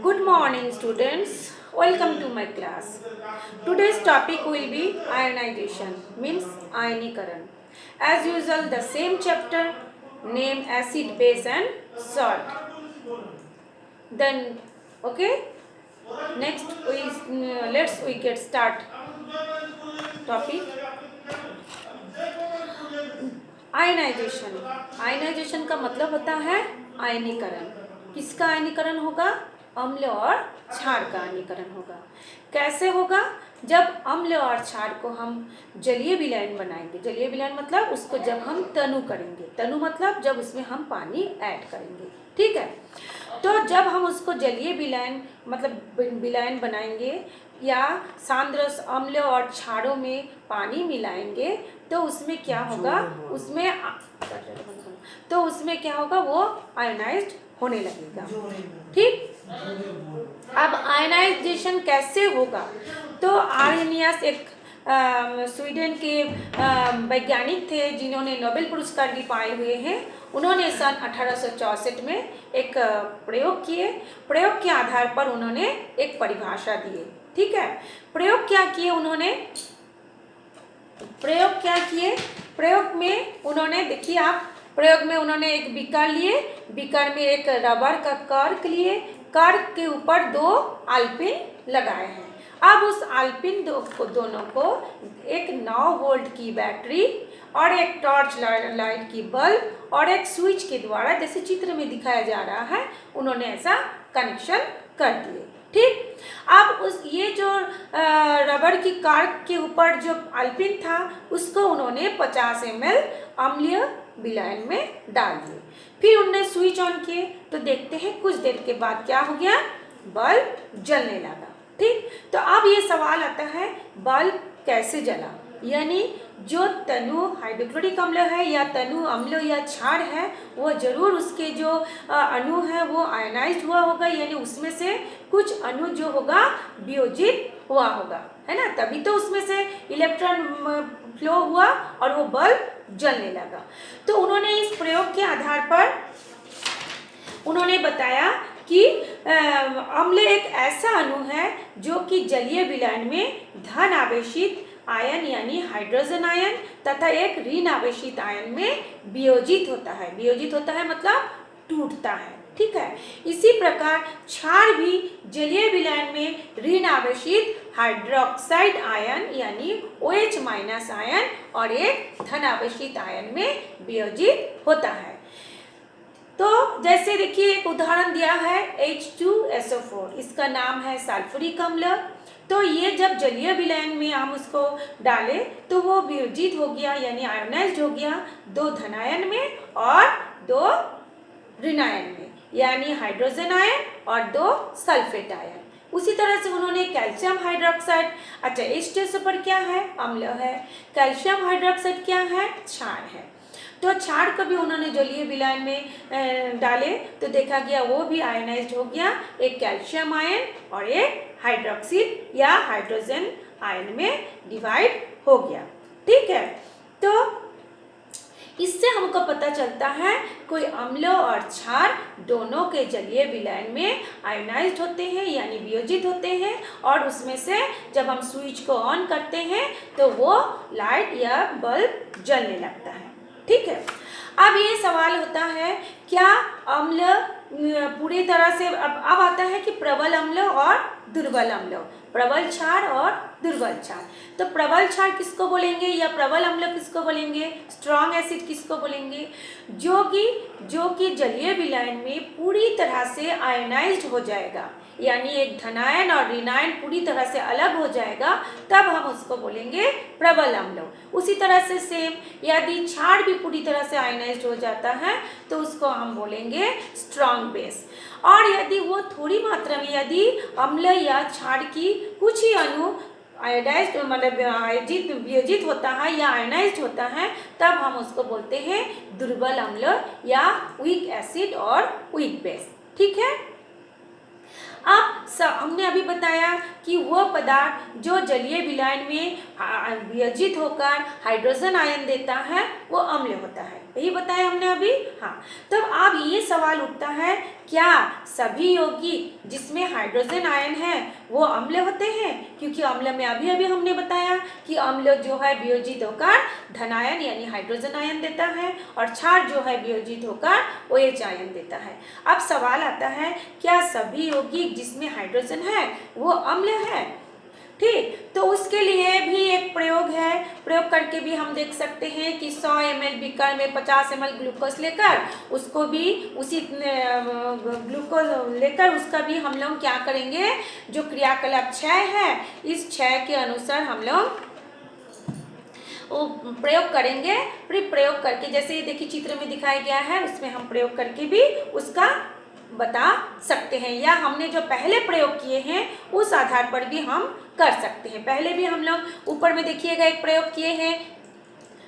Good morning students, welcome to my class. Today's topic will be ionization, means ionikaran. As usual, the same chapter, name, acid, base and salt. Then, okay, next we get start topic. Ionization, ionization का मतलब होता है आयनीकरण। किसका आयनीकरण होगा? अम्ल और क्षार का आयनीकरण होगा। कैसे होगा? जब अम्ल और क्षार को हम जलीय विलयन बनाएंगे। जलीय विलयन मतलब उसको जब हम तनु करेंगे। तनु मतलब जब उसमें हम पानी ऐड करेंगे। ठीक है, तो जब हम उसको जलीय विलयन मतलब विलयन बनाएंगे या सांद्र अम्ल और क्षारों में पानी मिलाएंगे तो उसमें क्या होगा? उसमें क्या होगा? वो आयोनाइज्ड होने लगेगा। ठीक, अब आयनाइजेशन कैसे होगा? तो आर्यनियस एक स्वीडन के वैज्ञानिक थे जिन्होंने नोबेल पुरस्कार भी पाए हुए हैं। उन्होंने सन 1864 में एक प्रयोग किए। प्रयोग के आधार पर उन्होंने एक परिभाषा दिए। ठीक है, प्रयोग क्या किए उन्होंने? प्रयोग में उन्होंने, देखिए आप, प्रयोग में उन्होंने एक बीकर लिए, बीकर में एक रबर का कर्क लिए, कर्क के ऊपर 2 आल्पिन लगाए हैं। अब उस आल्पिन दोनों को एक 9 वोल्ट की बैटरी और एक टॉर्च लाइट की बल्ब और एक स्विच के द्वारा, जैसे चित्र में दिखाया जा रहा है, उन्होंने ऐसा कनेक्शन कर दिए। ठीक, अब ये जो रबर की कार्क के ऊपर जो आल्पिन था उसको उन्होंने 50 ml अम्लीय विलयन में डाल दिए। फिर उन्होंने स्विच ऑन किए तो देखते हैं कुछ देर के बाद क्या हो गया? बल्ब जलने लगा। ठीक, तो अब ये सवाल आता है बल्ब कैसे जला? यानी जो तनु हाइड्रोक्लोरिक अम्ल है या तनु अम्ल या क्षार है वो जरूर उसके जो अणु है वो आयनाइज्ड हुआ होगा, यानी उसमें से कुछ अणु जो होगा वियोजित हुआ होगा, है ना, तभी तो उसमें से इलेक्ट्रॉन फ्लो हुआ और वो बल्ब जलने लगा। तो उन्होंने इस प्रयोग के आधार पर उन्होंने बताया कि अम्ल एक ऐसा अणु है जो कि जलीय विलयन में धन आवेशित आयन यानी हाइड्रोजन आयन तथा एक ऋण आवेशित आयन में वियोजित होता है। वियोजित होता है मतलब टूटता है। ठीक है, इसी प्रकार क्षार भी जलीय विलयन में ऋण आवेशित हाइड्रोक्साइड आयन यानी OH- आयन और एक धन आवेशित आयन में वियोजित होता है। तो जैसे देखिए एक उदाहरण दिया है H2SO4, इसका नाम है सल्फ्यूरिक अम्ल। तो ये जब जलीय विलयन में हम उसको डालें तो वो वियोजित हो गया यानी आयोनाइज्ड हो गया 2 धनायन में और 2 ऋणायन में, यानी हाइड्रोजन आयन और 2 सल्फेट आयन। उसी तरह से उन्होंने कैल्शियम हाइड्रोक्साइड, अच्छा H2SO4 क्या है? अम्ल है। कैल्शियम हाइड्रोक्साइड क्या है? क्षार है। तो क्षार को भी उन्होंने जलीय विलयन में डाले तो देखा गया वो भी आयनाइज्ड हो गया, एक कैल्शियम आयन और एक हाइड्रोक्सिल या हाइड्रोजन आयन में डिवाइड हो गया। ठीक है, तो इससे हमको पता चलता है कोई अम्ल और क्षार दोनों के जलीय विलयन में आयोनाइज्ड होते हैं यानी वियोजित होते हैं और उसमें से जब हम स्विच को ऑन करते हैं तो वो लाइट या बल्ब जलने लगता है। ठीक है, अब ये सवाल होता है क्या अम्ल पूरी तरह से, अब आता है कि प्रबल अम्ल और दुर्बल अम्ल, प्रबल क्षार और दुर्बल क्षार। तो प्रबल क्षार किसको बोलेंगे या प्रबल अम्ल किसको बोलेंगे? स्ट्रॉन्ग एसिड किसको बोलेंगे? जो कि जलीय विलयन में पूरी तरह से आयनाइज्ड हो जाएगा, यानी एक धनायन और ऋणायन पूरी तरह से अलग हो जाएगा, तब हम उसको बोलेंगे प्रबल अम्ल। उसी तरह से सेम यदि क्षार भी पूरी तरह से आयनाइज्ड हो जाता है तो उसको हम बोलेंगे स्ट्रॉन्ग बेस। और यदि वो थोड़ी मात्रा में, यदि अम्ल या क्षार की कुछ ही अणु आयोडाइज्ड मतलब वियोजित होता है या आयनाइज्ड होता है, तब हम उसको बोलते हैं दुर्बल अम्ल या वीक एसिड और वीक बेस। ठीक है, अब हमने अभी बताया कि वो पदार्थ जो जलीय विलयन में वियोजित होकर हाइड्रोजन आयन देता है वो अम्ल होता है। यही बताया हमने अभी। हाँ, तब अब ये सवाल उठता है, क्या सभी यौगिक जिसमें हाइड्रोजन आयन है वो अम्ल होते हैं? क्योंकि अम्ल में अभी अभी हमने बताया कि अम्ल जो है वियोजित होकर धनायन यानी हाइड्रोजन आयन देता है और क्षार जो है वियोजित होकर OH आयन देता है। अब सवाल आता है, क्या सभी यौगिक जिसमें हाइड्रोजन है वो अम्ल है? ठीक, तो उसके लिए भी एक प्रयोग है। प्रयोग करके भी हम देख सकते हैं कि 100 ml बीकर में 50 ml ग्लूकोज लेकर उसको भी उसी ग्लूकोज लेकर उसका भी हम लोग क्या करेंगे, जो क्रियाकलाप क्षय है इस क्षय के अनुसार हम लोग प्रयोग करेंगे। फिर प्रयोग करके जैसे ये देखिए चित्र में दिखाया गया है उसमें हम प्रयोग करके भी उसका बता सकते हैं, या हमने जो पहले प्रयोग किए हैं उस आधार पर भी हम कर सकते हैं। पहले भी हम लोग ऊपर में देखिएगा एक प्रयोग किए हैं,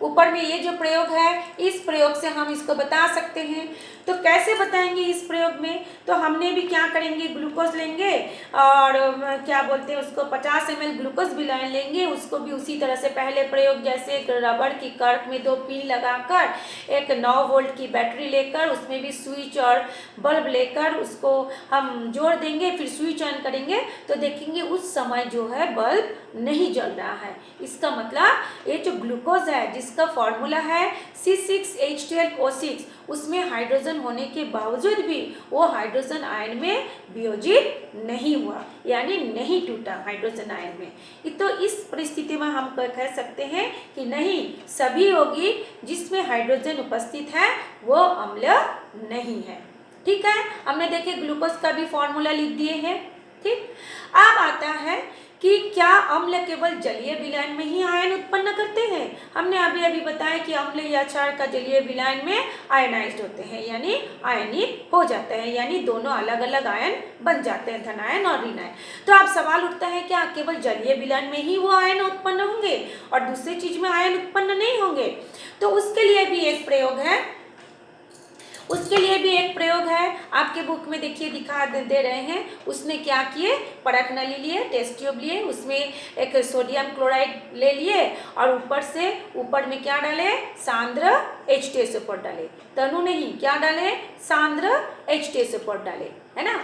ऊपर में ये जो प्रयोग है इस प्रयोग से हम इसको बता सकते हैं। तो कैसे बताएंगे इस प्रयोग में, तो हमने भी क्या करेंगे, ग्लूकोज लेंगे और क्या बोलते हैं उसको 50 ml ग्लूकोज भी लेंगे, उसको भी उसी तरह से पहले प्रयोग जैसे एक रबड़ की कर्क में 2 पिन लगाकर एक 9 वोल्ट की बैटरी लेकर उसमें भी स्विच और बल्ब लेकर उसको हम जोड़ देंगे, फिर स्विच ऑन करेंगे तो देखेंगे उस समय जो है बल्ब नहीं जल रहा है। इसका मतलब ये जो ग्लूकोज है जिसका फॉर्मूला है C6H12O6, उसमें हाइड्रोजन होने के बावजूद भी वो हाइड्रोजन आयन में वियोजित नहीं हुआ, यानी नहीं टूटा हाइड्रोजन आयन में। तो इस परिस्थिति में हम कह सकते हैं कि नहीं, सभी यौगिक जिसमें हाइड्रोजन उपस्थित है वो अम्ल नहीं है। ठीक है, हमने देखे ग्लूकोज का भी फॉर्मूला लिख दिए हैं। ठीक, अब आता है कि क्या अम्ल केवल जलीय विलयन में ही आयन उत्पन्न करते हैं? हमने अभी अभी बताया कि अम्ल या क्षार का जलीय विलयन में आयनाइज्ड होते हैं, यानी आयनित हो जाते हैं, यानी दोनों अलग अलग आयन बन जाते हैं, धनायन और ऋणायन। तो अब सवाल उठता है, क्या केवल जलीय विलयन में ही वो आयन उत्पन्न होंगे और दूसरी चीज में आयन उत्पन्न नहीं होंगे? तो उसके लिए भी एक प्रयोग है, आपके बुक में देखिए दिखा दे रहे हैं। उसने क्या किए, परख नली लिए, टेस्ट ट्यूब लिए, उसमें एक सोडियम क्लोराइड ले लिए और ऊपर में क्या डाले, सांद्र H2SO4 डाले, तनु नहीं, क्या डाले, सांद्र H2SO4 डाले, है ना।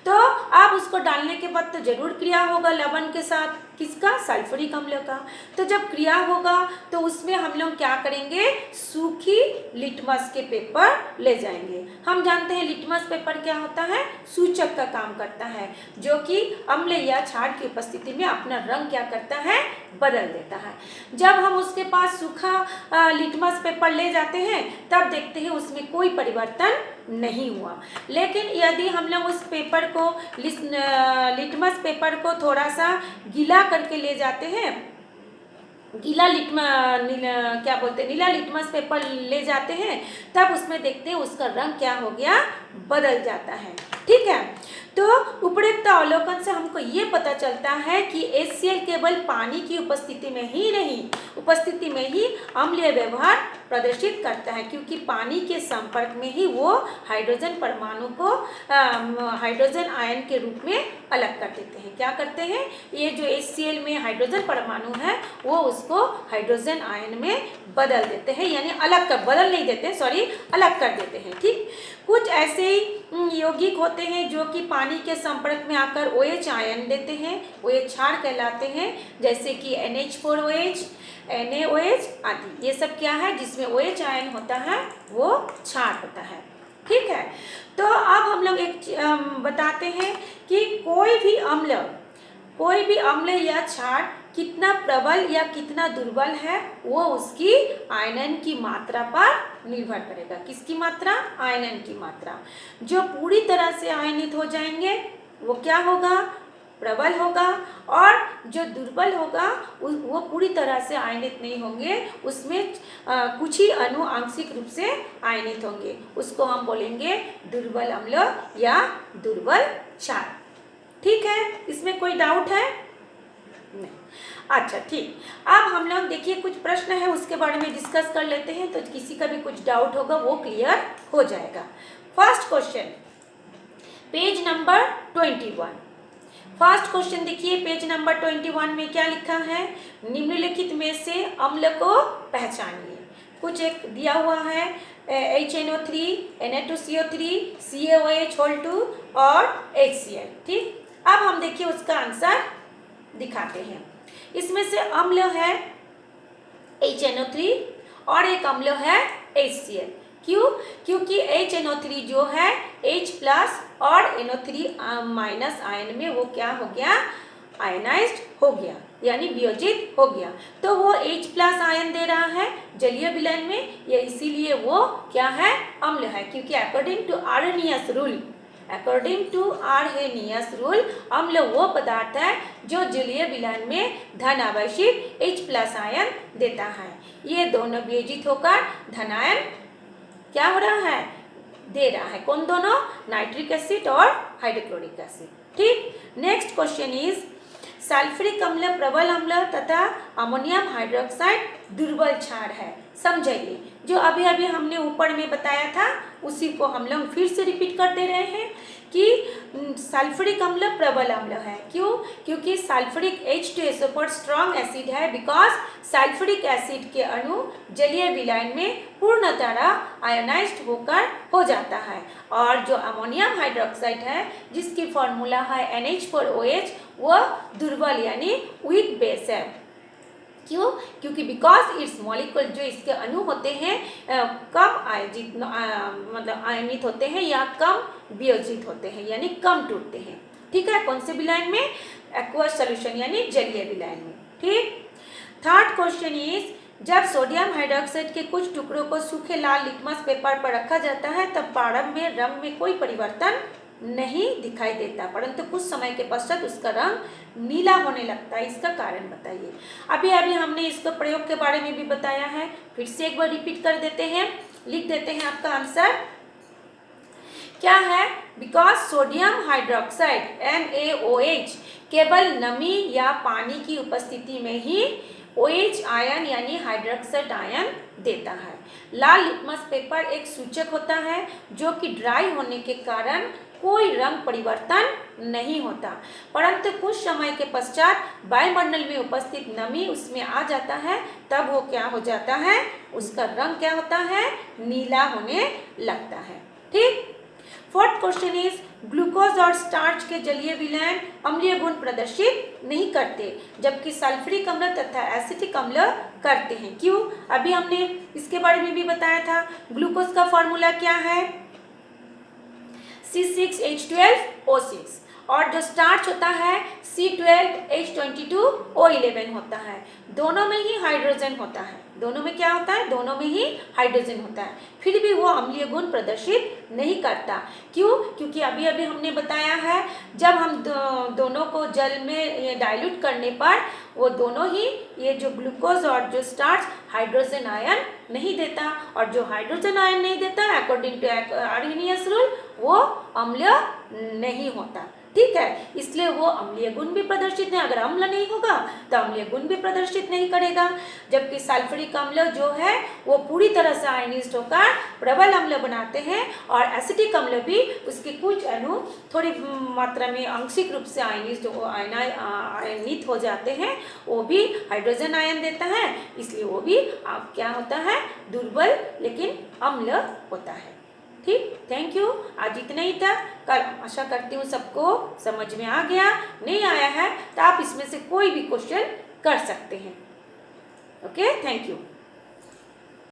तो अब उसको डालने के बाद तो जरूर क्रिया होगा लवण के साथ, किसका, सल्फ्यूरिक अम्ल का। तो जब क्रिया होगा तो उसमें हम लोग क्या करेंगे, सूखी लिटमस के पेपर ले जाएंगे। हम जानते हैं लिटमस पेपर क्या होता है, सूचक का काम करता है, जो कि अम्ल या क्षार की उपस्थिति में अपना रंग क्या करता है, बदल देता है। जब हम उसके पास सूखा लिटमस पेपर ले जाते हैं तब देखते हैं उसमें कोई परिवर्तन नहीं हुआ। लेकिन यदि हम लोग उस पेपर को लिटमस पेपर को थोड़ा सा गीला करके ले जाते हैं, नीला लिटमस पेपर ले जाते हैं, तब उसमें देखते हैं उसका रंग क्या हो गया, बदल जाता है। ठीक है, तो उपरोक्त अवलोकन से हमको ये पता चलता है कि HCl केवल पानी की उपस्थिति में ही अम्लीय व्यवहार प्रदर्शित करता है, क्योंकि पानी के संपर्क में ही वो हाइड्रोजन परमाणु को हाइड्रोजन आयन के रूप में अलग कर देते हैं। क्या करते हैं, ये जो HCl में हाइड्रोजन परमाणु है वो उसको हाइड्रोजन आयन में बदल देते हैं, यानी अलग कर देते हैं। ठीक, कुछ ऐसे ही यौगिक होते हैं जो कि पानी के संपर्क में आकर OH आयन देते हैं, OH क्षार कहलाते हैं, जैसे कि NH4OH, NaOH आदि। ये सब क्या है, जिसमें OH आयन होता है वो क्षार होता है। ठीक है, तो अब हम लोग एक बताते हैं कि कोई भी अम्ल या क्षार कितना प्रबल या कितना दुर्बल है वो उसकी आयनन की मात्रा पर निर्भर करेगा। किसकी मात्रा, आयनन की मात्रा। जो पूरी तरह से आयनित हो जाएंगे वो क्या होगा, प्रबल होगा, और जो दुर्बल होगा वो पूरी तरह से आयनित नहीं होंगे, उसमें कुछ ही अणु आंशिक रूप से आयनित होंगे, उसको हम बोलेंगे दुर्बल अम्ल या दुर्बल क्षार। ठीक है, इसमें कोई डाउट है? नहीं। अच्छा, ठीक, अब हम लोग देखिए कुछ प्रश्न है उसके बारे में डिस्कस कर लेते हैं, तो किसी का भी कुछ डाउट होगा वो क्लियर हो जाएगा। First question, page number 21। First question देखिए, पेज नंबर 21 में क्या लिखा है, निम्नलिखित में से अम्ल को पहचानिए। कुछ एक दिया हुआ है HNO3, Na2CO3, CaOH होल 2 और HCl। ठीक, अब हम देखिए उसका आंसर दिखाते हैं। इसमें से अम्ल है HNO3 और एक अम्ल है HCl। क्यों? क्योंकि HNO3 जो है H प्लस और NO3 माइनस आयन में वो क्या हो गया, आयनाइज्ड हो गया, यानी वियोजित हो गया। तो वो H प्लस आयन दे रहा है जलीय विलयन में, ये इसीलिए वो क्या है, अम्ल है। क्योंकि according to Arrhenius rule, according to Arrhenius rule अम्ल वो पदार्थ है जो जलीय विलयन में धन आवेशित H प्लस आयन देता है। ये दोनों वियोजित होकर धनायन क्या हो रहा है, दे रहा है। कौन दोनों? नाइट्रिक एसिड और हाइड्रोक्लोरिक एसिड। ठीक, नेक्स्ट क्वेश्चन इज सल्फ्यूरिक अम्ल प्रबल अम्ल तथा अमोनियम हाइड्रोक्साइड दुर्बल क्षार है। समझिए, जो अभी अभी हमने ऊपर में बताया था उसी को हम लोग फिर से रिपीट कर दे रहे हैं कि सल्फ्यूरिक अम्ल प्रबल अम्ल है। क्यों? क्योंकि सल्फ्यूरिक H2SO4 स्ट्रॉन्ग एसिड है, बिकॉज सल्फ्यूरिक एसिड के अणु जलीय विलयन में पूर्णतः आयोनाइज्ड होकर हो जाता है। और जो अमोनियम हाइड्रोक्साइड है जिसकी फॉर्मूला है NH4OH, वह दुर्बल यानी वीक बेस है। क्यों? क्योंकि बिकॉज इट्स मॉलिक्यूल जो इसके अणु होते हैं कम आयोजित मतलब आयनित होते हैं या कम वियोजित होते हैं, यानी कम टूटते हैं। ठीक है, कौन से विलयन में? एक्वस सॉल्यूशन यानी जलीय विलयन में। ठीक, थर्ड क्वेश्चन इज जब सोडियम हाइड्रोक्साइड के कुछ टुकड़ों को सूखे लाल लिटमस पेपर पर रखा जाता है तब प्रारंभ में रंग में कोई परिवर्तन नहीं दिखाई देता, परंतु कुछ समय के पश्चात उसका रंग नीला होने लगता है। इसका कारण बताइए। अभी अभी हमने इसको प्रयोग के बारे में भी बताया है, फिर से एक बार रिपीट कर देते हैं, लिख देते हैं आपका आंसर क्या है। बिकॉज सोडियम हाइड्रोक्साइड NaOH केवल नमी या पानी की उपस्थिति में ही OH आयन यानी हाइड्रोक्साइड आयन देता है। लाल लिटमस पेपर एक सूचक होता है जो कि ड्राई होने के कारण कोई रंग परिवर्तन नहीं होता, परंतु कुछ समय के पश्चात वायुमंडल में उपस्थित नमी उसमें आ जाता है, तब वो क्या हो जाता है, उसका रंग क्या होता है, नीला होने लगता है। ठीक, फोर्थ क्वेश्चन इज ग्लूकोज और स्टार्च के जलीय विलयन अम्लीय गुण प्रदर्शित नहीं करते, जबकि सल्फ्यूरिक अम्ल तथा एसिटिक अम्ल करते हैं। क्यों? अभी हमने इसके बारे में भी बताया था। ग्लूकोज का फॉर्मूला क्या है, C6H12O6, और जो स्टार्च होता है C12H22O11 होता है। दोनों में ही हाइड्रोजन होता है, दोनों में क्या होता है, दोनों में ही हाइड्रोजन होता है, फिर भी वो अम्लीय गुण प्रदर्शित नहीं करता। क्यों? क्योंकि अभी अभी हमने बताया है जब हम दोनों को जल में डाइल्यूट करने पर वो दोनों ही, ये जो ग्लूकोज और जो स्टार्च हाइड्रोजन आयन नहीं देता, और जो हाइड्रोजन आयन नहीं देता अकॉर्डिंग टू आर्हेनियस रूल वो अम्ल नहीं होता। ठीक है, इसलिए वो अम्लीय गुण भी प्रदर्शित नहीं, अगर अम्ल नहीं होगा तो अम्लीय गुण भी प्रदर्शित नहीं करेगा। जबकि सल्फ्यूरिक अम्ल जो है वो पूरी तरह से आयनिस्ट होकर प्रबल अम्ल बनाते हैं, और एसिटिक अम्ल भी उसके कुछ अणु थोड़ी मात्रा में आंशिक रूप से आयनित हो जाते हैं, वो भी हाइड्रोजन आयन देता है, इसलिए वो भी क्या होता है, दुर्बल लेकिन अम्ल होता है। ठीक, थैंक यू। आज इतना ही था। कल आशा करती हूँ सबको समझ में आ गया। नहीं आया है तो आप इसमें से कोई भी क्वेश्चन कर सकते हैं। Okay, thank you.